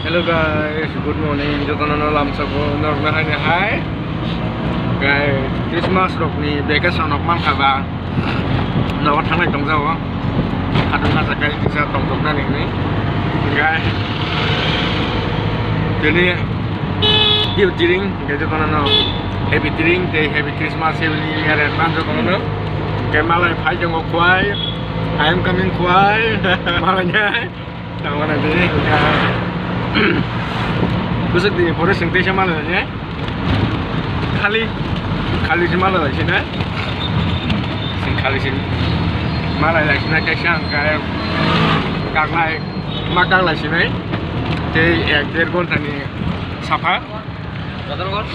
Hello guys, good morning. Jotono lamsako norna hani hai. Guys, Christmas rokni vacation ok man khaba. Nawa thangnai tongjao. Kaduna jakai kisa tongtokna ni. Guys, jadi dia jiring gitu kono happy jiring day happy Christmas happy New Year advance kono. Kayak malai phai jong kwai. I am coming kwai. Malanya. Tangan nanti. Besok di Polres Sengte sama lo ya, kali sama lo sih na, kali sih, malah lagi na kayak kayak kaglai, makan lagi sih na, jadi dergon tani sapa, betul kan?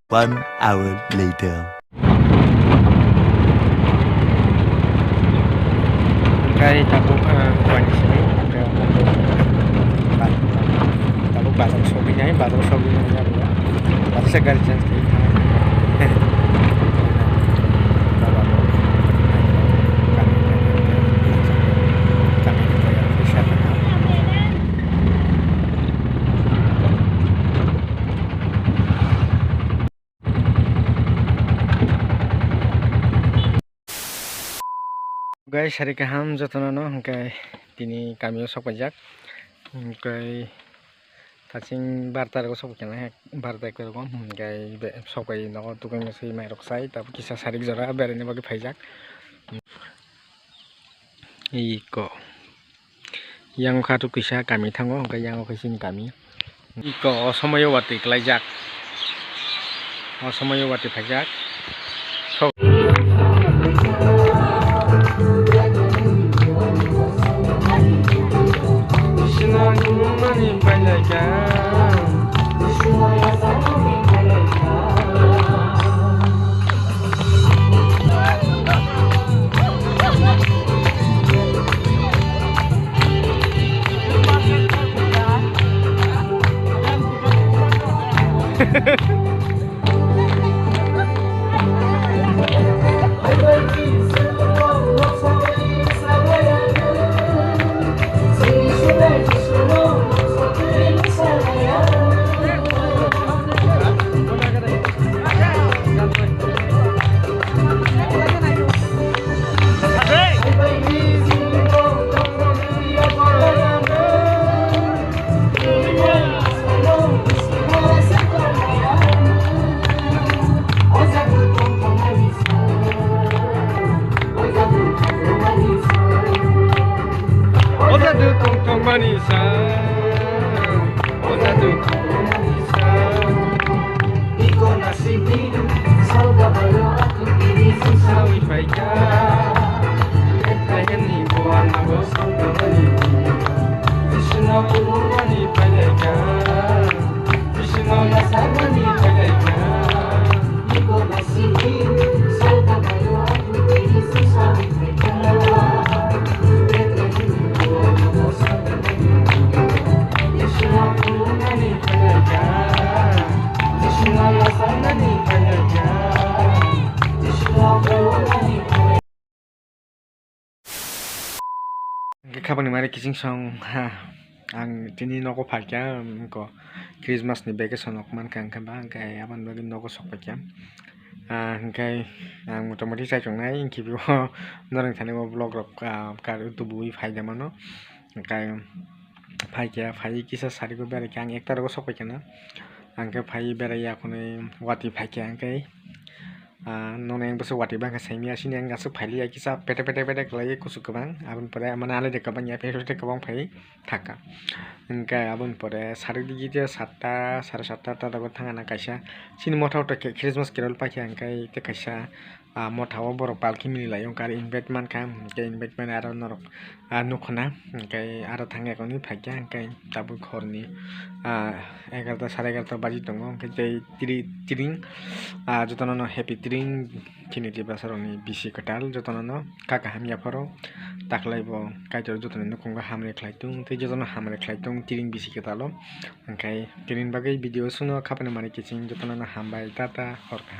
One hour later. Cái tabuk kuan di sini, ke tabuk bazar shoppingnya, bazar shoppingnya ya. Tapi segar chance kita. Guys, hari kaham jotono hingkai tini kami sokajak hingkai tacing bartar ko sokjana bartar ko kom hingkai sokai no tukang nasi mai roksai tapi kisah sarik jora berene bagi pajak iko yang khatu kisah kami thango hingkai yang kisin kami iko somayowati kelajak somayowati pajak sok Manisa, oda tu Manisa. Iko nasibin, salga bayo aku ini susah wifaika. Kaya ni buwan na gusto ka manibig. Isuna puluhan ni paleka, isuna nasaba ni paleka. Iko nasibin, salga bayo aku ini susah wifaika. Kapag mari kising song ha ang tini noko pakya ko Christmas ni vacation ok man kang kaba kay aban bagi noko sok pakya kay ang motomoti sai chong nai kibi norang thane mo vlog rok ka youtube wi phai jamano kay phai kisa sari ko bere kang ekta ro sok pakya na ang kay phai bere ya kone wati phai kang kay nong yang besok wati bang kasih miasi yang ngasuk pali ya kisah pete kelai kusuk kebang abun pada mana ale dek kebang ya pete kebang pali taka engkai abun pada sari digi dia satta dapat tangan kaisa sini mau tahu tak Christmas kerol pakai engkai te kaisa mau tahu borok palki mili lah yang kari investment kam ke investment ada norok nukona engkai ada tangga koni pakai engkai tabu korni 11 সাড়ে 11 বাজি দङ engkai tiring jotono happy tiring kini di basaroni bisi ketal jotono kaka hamya paro taklai bo kaitor jotono nukunga hamre khlaitung te jotono hamre khlaitung tiring bisi ketalo angkai tiring bagai video suno khapana mani kicing jotono hambai tata horka.